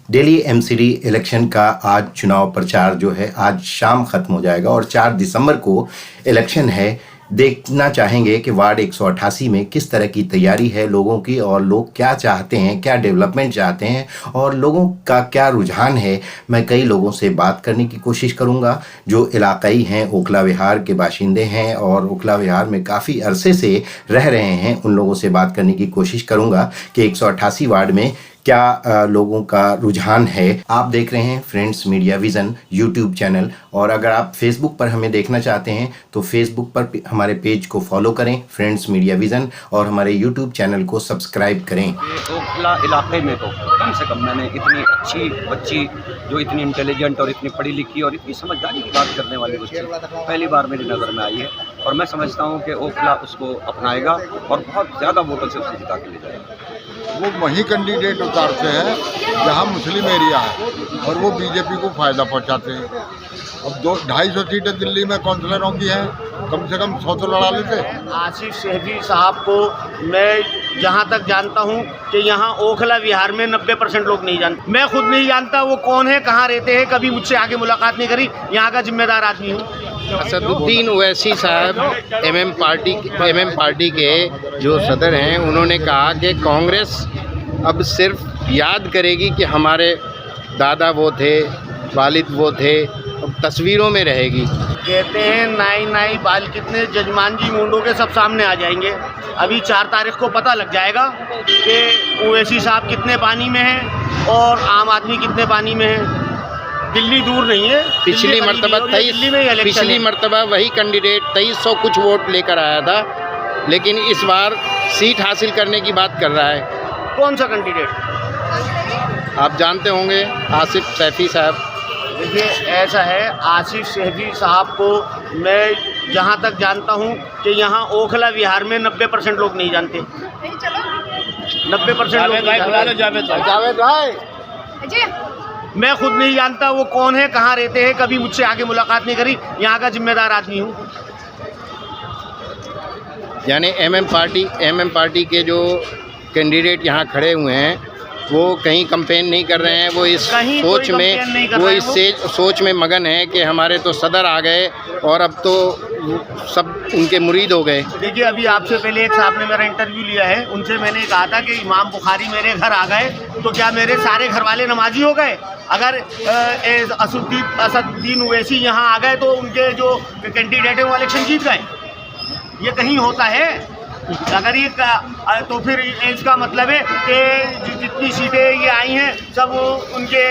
Delhi MCD election का आज चुनाव प्रचार जो है आज शाम खत्म हो जाएगा और 4 दिसंबर को इलेक्शन है। देखना चाहेंगे कि वार्ड 188 में किस तरह की तैयारी है लोगों की और लोग क्या चाहते हैं, क्या डेवलपमेंट चाहते हैं और लोगों का क्या रुझान है। मैं कई लोगों से बात करने की कोशिश करूंगा जो इलाकाई हैं, ओखला विहार के बाशिंदे हैं और ओखला विहार में काफ़ी अरसे से रह रहे हैं। उन लोगों से बात करने की कोशिश करूंगा कि 188 वार्ड में क्या लोगों का रुझान है। आप देख रहे हैं friends media vision YouTube channel, और अगर आप फेसबुक पर हमें देखना चाहते हैं तो फेसबुक पर हमारे पेज को फॉलो करें फ्रेंड्स मीडिया विज़न, और हमारे यूट्यूब चैनल को सब्सक्राइब करें। ओखला इलाके में तो कम से कम मैंने इतनी अच्छी बच्ची जो इतनी इंटेलिजेंट और इतनी पढ़ी लिखी और इतनी समझदारी की बात करने वाली बच्ची पहली बार मेरी नज़र में आई है, और मैं समझता हूँ कि ओखला उसको अपनाएगा और बहुत ज़्यादा वोटों से उसको जिता के ले जाएगा। वो वही कैंडिडेट उतारते हैं जहाँ मुस्लिम एरिया है और वो बीजेपी को फ़ायदा पहुँचाते हैं। अब 250 सीटें दिल्ली में काउंसलरों की हैं, कम से कम 100 तो लड़ा लेते। आसिफ शहरी साहब को मैं जहाँ तक जानता हूँ कि यहाँ ओखला विहार में 90% लोग नहीं जानते। मैं खुद नहीं जानता वो कौन है, कहाँ रहते हैं, कभी मुझसे आगे मुलाकात नहीं करी। यहाँ का जिम्मेदार आदमी हूँ। असदुद्दीन ओवैसी साहब एमएम पार्टी के जो सदर हैं, उन्होंने कहा कि कांग्रेस अब सिर्फ याद करेगी कि हमारे दादा वो थे, वालिद वो थे, अब तस्वीरों में रहेगी। कहते हैं नाई नाई बाल कितने जजमान जी मुंडों के सब सामने आ जाएंगे। अभी 4 तारीख को पता लग जाएगा कि ओवैसी साहब कितने पानी में हैं और आम आदमी कितने पानी में है। दिल्ली दूर नहीं है। पिछली मर्तबा वही कैंडिडेट 2300 कुछ वोट लेकर आया था, लेकिन इस बार सीट हासिल करने की बात कर रहा है। कौन सा कैंडिडेट? आप जानते होंगे, आसिफ शहरी साहब। देखिए ऐसा है, आसिफ शहरी साहब को मैं जहाँ तक जानता हूँ कि यहाँ ओखला विहार में 90% लोग नहीं जानते। 90% लोग। जावेद भाई मैं खुद नहीं जानता वो कौन है, कहाँ रहते हैं, कभी मुझसे आगे मुलाकात नहीं करी। यहाँ का जिम्मेदार आदमी हूँ। यानी एमएम पार्टी के जो कैंडिडेट यहाँ खड़े हुए हैं वो कहीं कंपेन नहीं कर रहे हैं। वो इस सोच में मगन है कि हमारे तो सदर आ गए और अब तो सब उनके मुरीद हो गए। देखिए अभी आपसे पहले एक साहब ने मेरा इंटरव्यू लिया है, उनसे मैंने कहा था कि इमाम बुखारी मेरे घर आ गए तो क्या मेरे सारे घर वाले नमाजी हो गए? अगर असदुद्दीन ओवैसी यहाँ आ गए तो उनके जो कैंडिडेट हैं वो इलेक्शन जीत गए? ये कहीं होता है? अगर ये तो फिर इसका मतलब है कि जितनी सीटें ये आई हैं सब उनके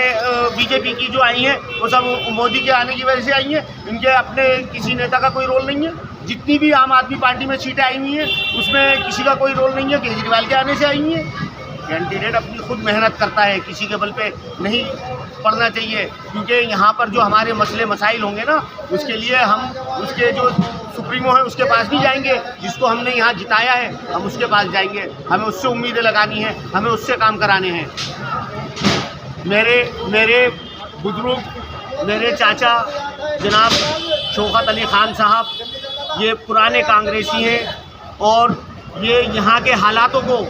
बीजेपी की जो आई हैं वो सब मोदी के आने की वजह से आई हैं। इनके अपने किसी नेता का कोई रोल नहीं है। जितनी भी आम आदमी पार्टी में सीटें आई हुई हैं उसमें किसी का कोई रोल नहीं है, केजरीवाल के आने से आई हुई हैं। कैंडिडेट अपनी खुद मेहनत करता है, किसी के बल पे नहीं पड़ना चाहिए, क्योंकि यहाँ पर जो हमारे मसले मसाइल होंगे ना उसके लिए हम उसके जो सुप्रीमो है उसके पास नहीं जाएंगे। जिसको हमने यहाँ जिताया है हम उसके पास जाएंगे, हमें उससे उम्मीदें लगानी है, हमें उससे काम कराने हैं। मेरे बुजुर्ग, मेरे चाचा जनाब शौकत अली खान साहब ये पुराने कांग्रेसी हैं और ये यहाँ के हालातों को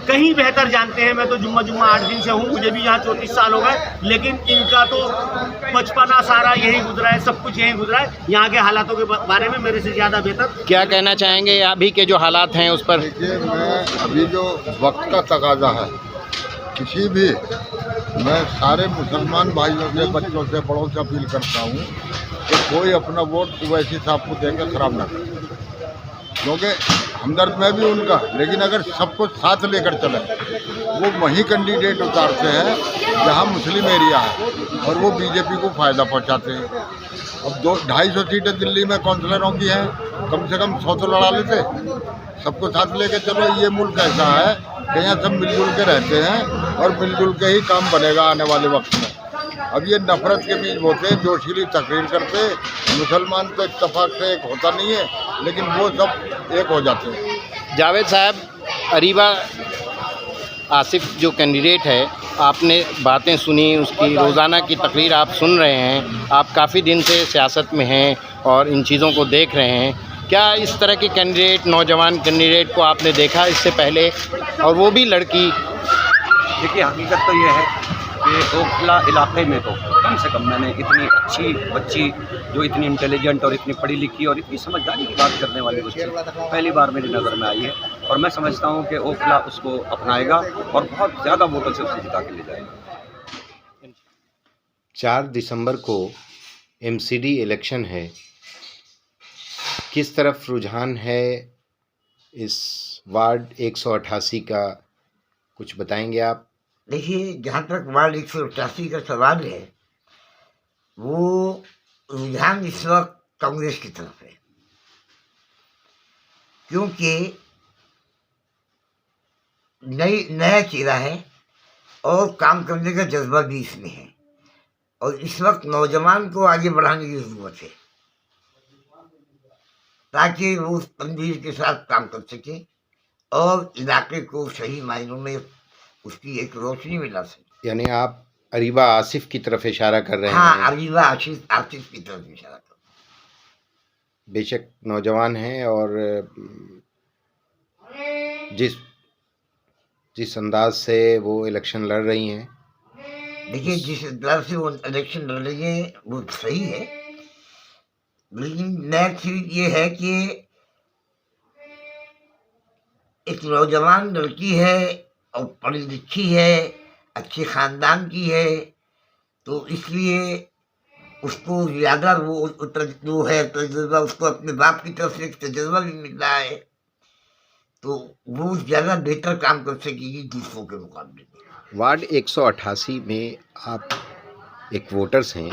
कहीं बेहतर जानते हैं। मैं तो जुम्मा 8 दिन से हूँ, मुझे भी यहाँ 34 साल हो गए, लेकिन इनका तो बचपना सारा यही गुजरा है, सब कुछ यही गुजरा है। यहाँ के हालातों के बारे में मेरे से ज़्यादा बेहतर क्या कहना चाहेंगे अभी के जो हालात हैं उस पर? देखिए, मैं अभी जो वक्त का तकाजा है, किसी भी मैं सारे मुसलमान भाइयों से, बच्चों से, बड़ों से अपील करता हूँ कि कोई अपना वोट ओवैसी साहब को देकर ख़राब ना करे, क्योंकि हमदर्द में भी उनका, लेकिन अगर सबको साथ लेकर चले वो वही कैंडिडेट उतारते हैं जहाँ मुस्लिम एरिया है और वो बीजेपी को फ़ायदा पहुँचाते हैं। अब 250 सीटें दिल्ली में काउंसलरों की हैं, कम से कम 100 तो लड़ा लेते। सबको साथ लेकर चलो। ये मुल्क ऐसा है कि यहाँ सब मिलजुल के रहते हैं और मिलजुल के ही काम बनेगा आने वाले वक्त में। अब ये नफरत के बीच होते, जोशीली तकरीर करते, मुसलमान तो इत्तेफाक से एक होता नहीं है, लेकिन वो सब एक हो जाते हैं। जावेद साहब, अरीबा आसिफ जो कैंडिडेट है, आपने बातें सुनी, उसकी रोज़ाना की तकरीर आप सुन रहे हैं। आप काफ़ी दिन से सियासत में हैं और इन चीज़ों को देख रहे हैं। क्या इस तरह के कैंडिडेट, नौजवान कैंडिडेट को आपने देखा इससे पहले, और वो भी लड़की? देखिए, हकीकत तो ये है कि ओखला इलाके में तो कम से कम मैंने इतनी अच्छी बच्ची जो इतनी इंटेलिजेंट और इतनी पढ़ी लिखी और इतनी समझदारी की बात करने वाली बच्ची पहली बार मेरी नज़र में आई है। और मैं समझता हूँ कि ओखला उसको अपनाएगा और बहुत ज़्यादा वोटों से उसे जिता के ले जाएगा। 4 दिसंबर को एमसीडी इलेक्शन है, किस तरफ रुझान है इस वार्ड 188 का, कुछ बताएंगे आप? देखिए, जहाँ तक वार्ड 188 का सवाल है, वो रुझान इस वक्त कांग्रेस की तरफ है, क्योंकि नया चेहरा है और काम करने का जज्बा भी इसमें है और इस वक्त नौजवान को आगे बढ़ाने की ज़रूरत है ताकि वो उस तंदीर के साथ काम कर सके और इलाके को सही मायनों में उसकी एक रोशनी में ला सके। यानी आप अरीबा आसिफ की तरफ इशारा कर रहे हाँ, हैं? अरीबा आसिफ की तरफ इशारा कर। बेशक नौजवान हैं और जिस अंदाज से वो इलेक्शन लड़ रही हैं, देखिए, जिस तरह से वो इलेक्शन लड़ रही है वो सही है, लेकिन नया चीज ये है कि एक नौजवान लड़की है और पढ़ी लिखी है, अच्छे खानदान की है, तो इसलिए उसको ज़्यादा वो है तजुर्बा, उसको अपने बाप की तरफ से एक तजुर्बा भी मिल रहा है, तो वो ज़्यादा बेहतर काम कर सकेगी दूसरों के मुकाबले में। वार्ड 188 में आप एक वोटर्स हैं,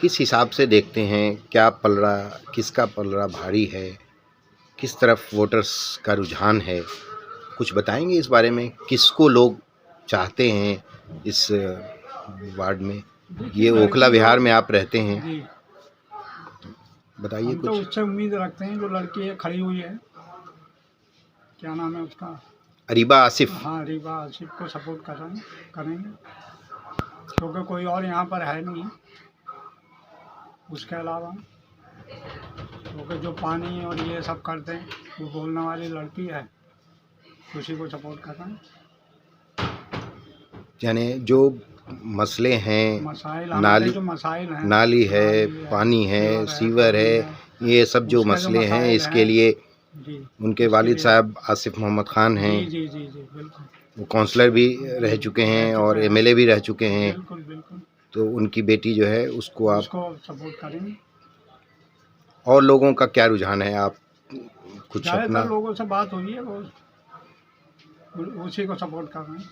किस हिसाब से देखते हैं, क्या पलड़ा, किसका पलड़ा भारी है, किस तरफ वोटर्स का रुझान है, कुछ बताएंगे इस बारे में? किसको लोग चाहते हैं इस वार्ड में? ये ओखला विहार में आप रहते हैं, बताइए हम तो कुछ। उससे उम्मीद रखते हैं जो लड़की है खड़ी हुई है, क्या नाम है उसका, अरीबा आसिफ। हाँ, रीबा आसिफ को सपोर्ट करेंगे क्योंकि कोई और यहाँ पर है नहीं उसके अलावा, क्योंकि जो पानी और ये सब करते हैं वो बोलने वाली लड़की है, उसी को सपोर्ट कर रहे हैं। यानी जो मसले हैं, मसाइल नाली- जो मसाइल हैं, नाली है, पानी है, सीवर है, ये सब जो उसके जो मसले हैं, मसाइल इसके हैं, लिए जी उनके वालिद साहब आसिफ मोहम्मद खान हैं, जी जी जी जी बिल्कुल वो काउंसलर भी रह चुके हैं और एमएलए भी रह चुके हैं, बिल्कुल बिल्कुल, तो उनकी बेटी जो है उसको आप, उसको सपोर्ट करेंगे। और लोगों का क्या रुझान है, आप कुछ अपना? ज़्यादातर लोगों से बात हुई है, वो उसी को सपोर्ट कर रहे हैं।